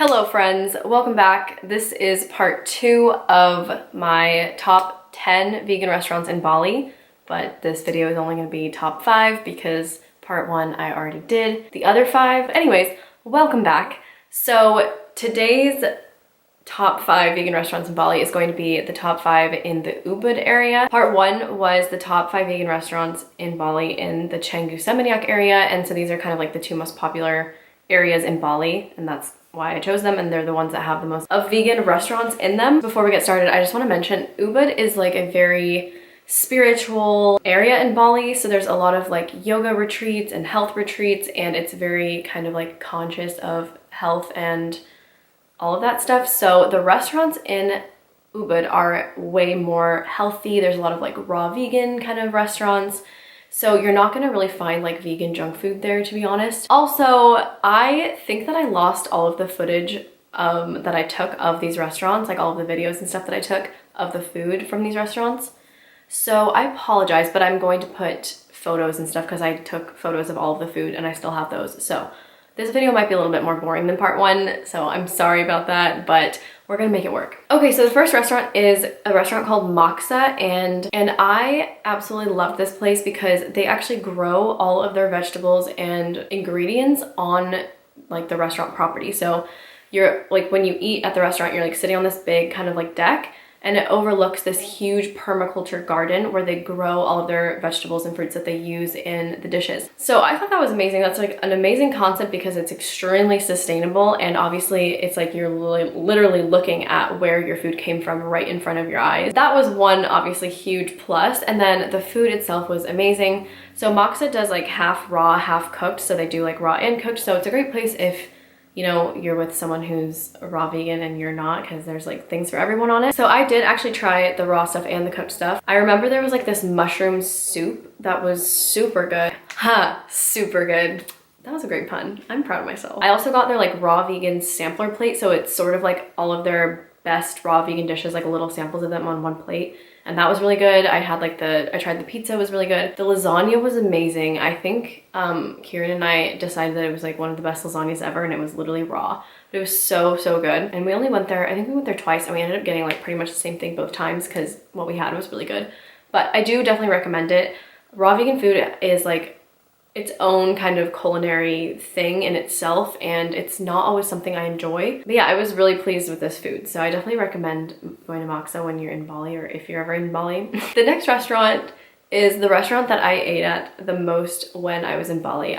Hello friends, welcome back. This is part 2 of my top 10 vegan restaurants in Bali, but this video is only going to be top 5 because part 1 I already did. The other 5, anyways, welcome back. So today's top 5 vegan restaurants in Bali is going to be the top 5 in the Ubud area. Part 1 was the top 5 vegan restaurants in Bali in the Canggu Seminyak area, and so these are kind of like the 2 most popular areas in Bali, and that's why I chose them, and they're the ones that have the most of vegan restaurants in them. Before we get started, I just want to mention Ubud is like a very spiritual area in Bali, so there's a lot of like yoga retreats and health retreats, and it's very kind of like conscious of health and all of that stuff. So the restaurants in Ubud are way more healthy. There's a lot of like raw vegan kind of restaurants. So you're not gonna really find like vegan junk food there, to be honest. Also, I think that I lost all of the footage that I took of these restaurants, like all of the videos and stuff that I took of the food from these restaurants. So I apologize, but I'm going to put photos and stuff because I took photos of all of the food and I still have those. So this video might be a little bit more boring than part 1, so I'm sorry about that, but we're gonna make it work. Okay, so the first restaurant is a restaurant called Moxa, and I absolutely love this place because they actually grow all of their vegetables and ingredients on like the restaurant property. So you're like, when you eat at the restaurant, you're like sitting on this big kind of like deck, and it overlooks this huge permaculture garden where they grow all of their vegetables and fruits that they use in the dishes. So I thought that was amazing. That's like an amazing concept because it's extremely sustainable, and obviously it's like you're literally looking at where your food came from right in front of your eyes. That was one obviously huge plus, and then the food itself was amazing. So Moxa does like half raw, half cooked, so they do like raw and cooked, so it's a great place if you know, you're with someone who's a raw vegan and you're not, because there's like things for everyone on it. So I did actually try the raw stuff and the cooked stuff. I remember there was like this mushroom soup that was super good. Super good. That was a great pun. I'm proud of myself. I also got their like raw vegan sampler plate. So it's sort of like all of their best raw vegan dishes, like little samples of them on one plate. And that was really good. I tried the pizza, it was really good. The lasagna was amazing. I think Kieran and I decided that it was like one of the best lasagnas ever, and it was literally raw. But it was so good. And we only went there, I think we went there twice, and we ended up getting like pretty much the same thing both times because what we had was really good. But I do definitely recommend it. Raw vegan food is like its own kind of culinary thing in itself, and it's not always something I enjoy. But yeah, I was really pleased with this food, so I definitely recommend going to Moxa when you're in Bali, or if you're ever in Bali. The next restaurant is the restaurant that I ate at the most when I was in Bali.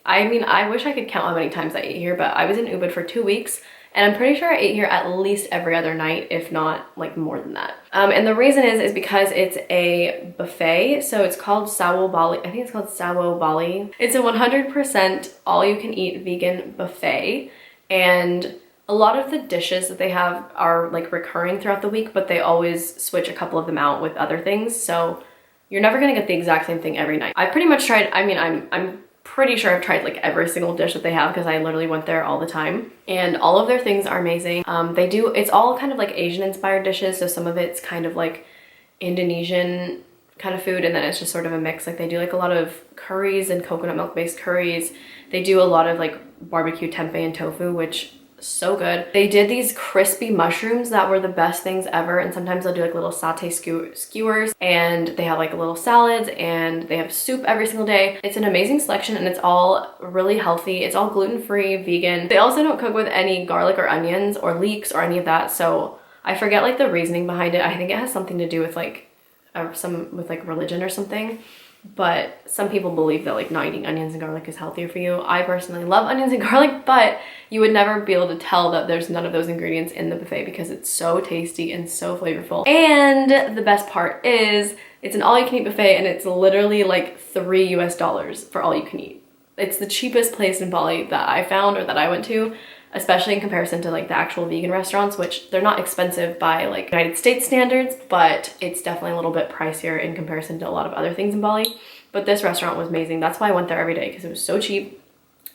I mean, I wish I could count how many times I ate here, but I was in Ubud for 2 weeks, and I'm pretty sure I ate here at least every other night, if not like more than that. And the reason is because it's a buffet. So it's called Sawobali. I think it's called Sawobali. It's a 100% all you can eat vegan buffet. And a lot of the dishes that they have are like recurring throughout the week, but they always switch a couple of them out with other things. So you're never gonna get the exact same thing every night. I pretty much tried, I mean, I'm pretty sure I've tried like every single dish that they have because I literally went there all the time, and all of their things are amazing. It's all kind of like Asian inspired dishes, so some of it's kind of like Indonesian kind of food, and then it's just sort of a mix. Like they do like a lot of curries and coconut milk based curries. They do a lot of like barbecue tempeh and tofu, which so good. They did these crispy mushrooms that were the best things ever, and sometimes they'll do like little satay skewers, and they have like little salads, and they have soup every single day. It's an amazing selection, and it's all really healthy. It's all gluten-free, vegan. They also don't cook with any garlic or onions or leeks or any of that, so I forget like the reasoning behind it. I think it has something to do with like religion or something. But some people believe that like not eating onions and garlic is healthier for you. I personally love onions and garlic, but you would never be able to tell that there's none of those ingredients in the buffet because it's so tasty and so flavorful. And the best part is it's an all-you-can-eat buffet, and it's literally like $3 US for all you can eat. It's the cheapest place in Bali that I found, or that I went to, especially in comparison to like the actual vegan restaurants, which they're not expensive by like United States standards, but it's definitely a little bit pricier in comparison to a lot of other things in Bali. But this restaurant was amazing. That's why I went there every day, because it was so cheap,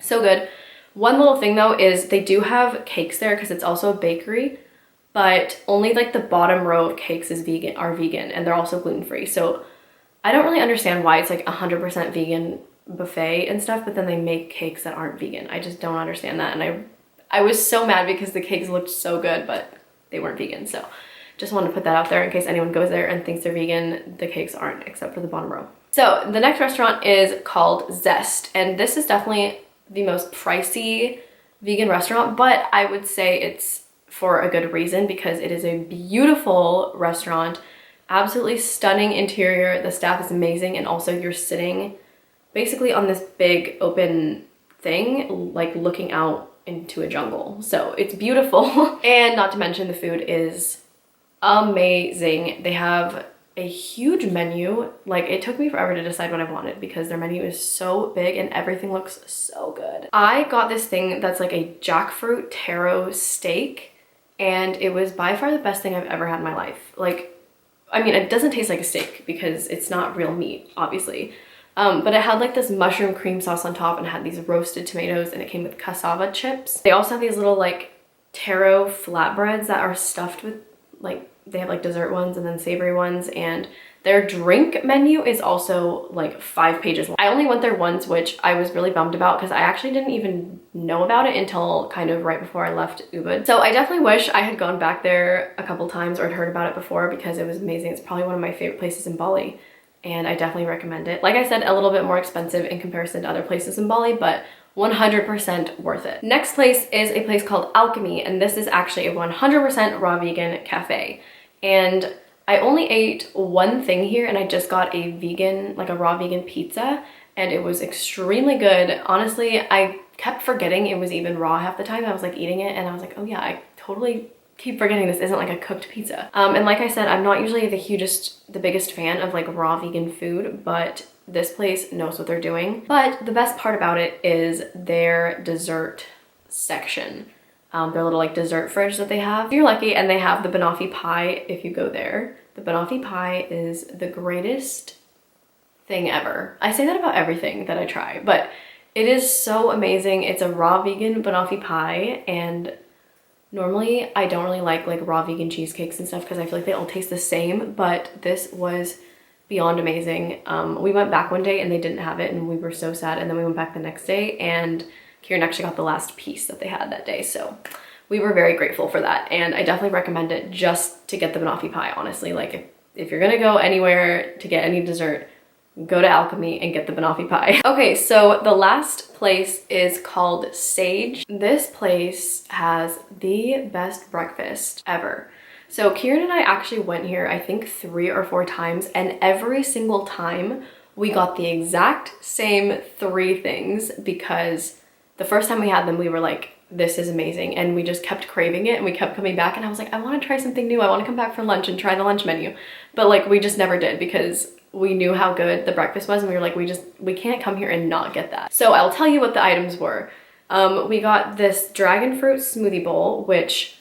so good. One little thing though is they do have cakes there because it's also a bakery, but only like the bottom row of cakes are vegan, and they're also gluten-free. So I don't really understand why it's like 100% vegan buffet and stuff, but then they make cakes that aren't vegan. I just don't understand that, and I was so mad because the cakes looked so good, but they weren't vegan. So just wanted to put that out there in case anyone goes there and thinks they're vegan. The cakes aren't, except for the bottom row. So the next restaurant is called Zest, and this is definitely the most pricey vegan restaurant, but I would say it's for a good reason because it is a beautiful restaurant, absolutely stunning interior. The staff is amazing, and also you're sitting basically on this big open thing, like looking out into a jungle. So it's beautiful. And not to mention the food is amazing. They have a huge menu. Like, it took me forever to decide what I wanted because their menu is so big and everything looks so good. I got this thing that's like a jackfruit taro steak, and it was by far the best thing I've ever had in my life. Like, I mean, it doesn't taste like a steak because it's not real meat, obviously. But it had like this mushroom cream sauce on top and had these roasted tomatoes, and it came with cassava chips. They also have these little like taro flatbreads that are stuffed with like, they have like dessert ones and then savory ones, and their drink menu is also like 5 pages long. I only went there once, which I was really bummed about because I actually didn't even know about it until kind of right before I left Ubud. So I definitely wish I had gone back there a couple times or had heard about it before because it was amazing. It's probably one of my favorite places in Bali, and I definitely recommend it. Like I said, a little bit more expensive in comparison to other places in Bali, but 100% worth it. Next place is a place called Alchemy, and this is actually a 100% raw vegan cafe. And I only ate one thing here, and I just got a vegan, like a raw vegan pizza, and it was extremely good. Honestly, I kept forgetting it was even raw half the time. I was like eating it and I was like, oh yeah, I totally keep forgetting this isn't like a cooked pizza. And like I said, I'm not usually the biggest fan of like raw vegan food, but this place knows what they're doing. But the best part about it is their dessert section. Their little like dessert fridge that they have. If you're lucky, and they have the banoffee pie if you go there. The banoffee pie is the greatest thing ever. I say that about everything that I try, but it is so amazing. It's a raw vegan banoffee pie, and normally I don't really like raw vegan cheesecakes and stuff because I feel like they all taste the same, but this was beyond amazing. We went back one day and they didn't have it, and we were so sad, and then we went back the next day and Kieran actually got the last piece that they had that day, so we were very grateful for that, and I definitely recommend it just to get the banoffee pie, honestly. Like, if you're gonna go anywhere to get any dessert, go to Alchemy and get the banoffee pie. Okay, so the last place is called Sage. This place has the best breakfast ever. So Kieran and I actually went here, I think 3 or 4 times, and every single time we got the exact same 3 things because the first time we had them, we were like, this is amazing. And we just kept craving it, and we kept coming back, and I was like, I want to try something new. I want to come back for lunch and try the lunch menu. But like, we just never did because we knew how good the breakfast was, and we were like, we can't come here and not get that. So I'll tell you what the items were. We got this dragon fruit smoothie bowl, which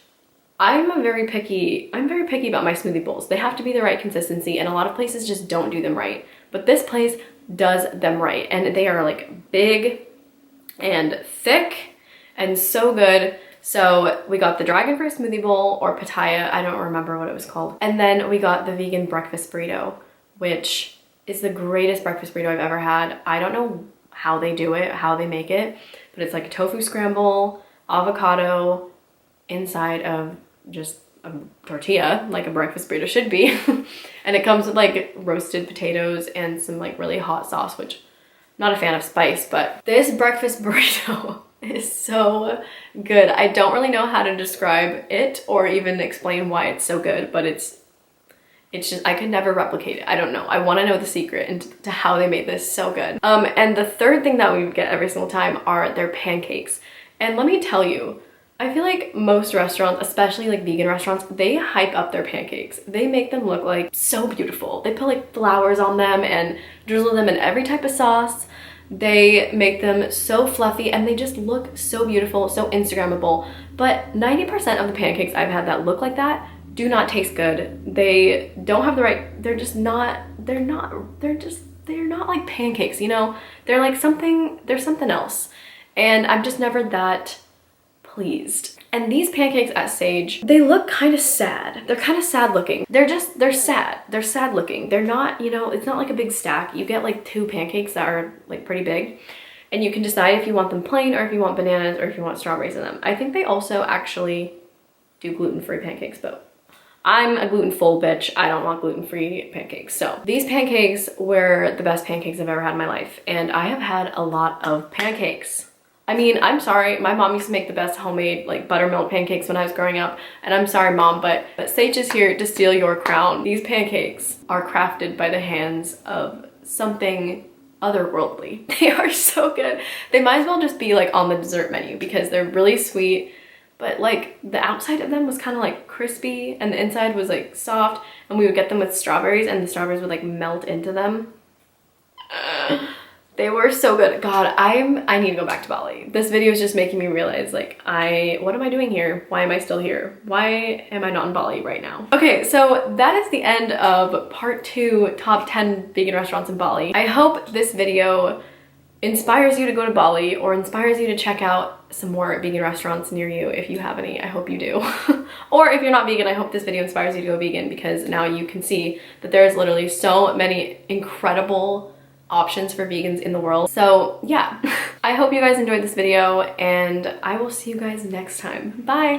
I'm very picky about my smoothie bowls. They have to be the right consistency, and a lot of places just don't do them right. But this place does them right, and they are like big and thick and so good. So we got the dragon fruit smoothie bowl, or pitaya, I don't remember what it was called. And then we got the vegan breakfast burrito, which is the greatest breakfast burrito I've ever had. I don't know how they do it, how they make it, but it's like a tofu scramble, avocado inside of just a tortilla, like a breakfast burrito should be. And it comes with like roasted potatoes and some like really hot sauce, which I'm not a fan of spice, but this breakfast burrito is so good. I don't really know how to describe it or even explain why it's so good, but it's just, I could never replicate it. I don't know. I want to know the secret into to how they made this so good. And the third thing that we would get every single time are their pancakes. And let me tell you, I feel like most restaurants, especially like vegan restaurants, they hype up their pancakes. They make them look like so beautiful. They put like flowers on them and drizzle them in every type of sauce. They make them so fluffy and they just look so beautiful, so Instagrammable. But 90% of the pancakes I've had that look like that do not taste good. They don't have the right, they're not like pancakes, you know? They're like something, there's something else. And I'm just never that pleased. And these pancakes at Sage, they look kind of sad. They're kind of sad looking. They're sad. They're sad looking. They're not, you know, it's not like a big stack. You get like 2 pancakes that are like pretty big. and you can decide if you want them plain or if you want bananas or if you want strawberries in them. I think they also actually do gluten-free pancakes, but I'm a gluten-full bitch. I don't want gluten-free pancakes. So these pancakes were the best pancakes I've ever had in my life, and I have had a lot of pancakes. I mean, I'm sorry, my mom used to make the best homemade like buttermilk pancakes when I was growing up, and I'm sorry mom, but Sage is here to steal your crown. These pancakes are crafted by the hands of something otherworldly. They are so good. They might as well just be like on the dessert menu because they're really sweet, but like the outside of them was kind of like crispy and the inside was like soft, and we would get them with strawberries and the strawberries would like melt into them. They were so good. God, I need to go back to Bali. This video is just making me realize like what am I doing here? Why am I still here? Why am I not in Bali right now? Okay, so that is the end of part 2, top 10 vegan restaurants in Bali. I hope this video inspires you to go to Bali or inspires you to check out some more vegan restaurants near you if you have any. I hope you do. Or if you're not vegan, I hope this video inspires you to go vegan, because now you can see that there's literally so many incredible options for vegans in the world. So yeah, I hope you guys enjoyed this video, and I will see you guys next time. Bye.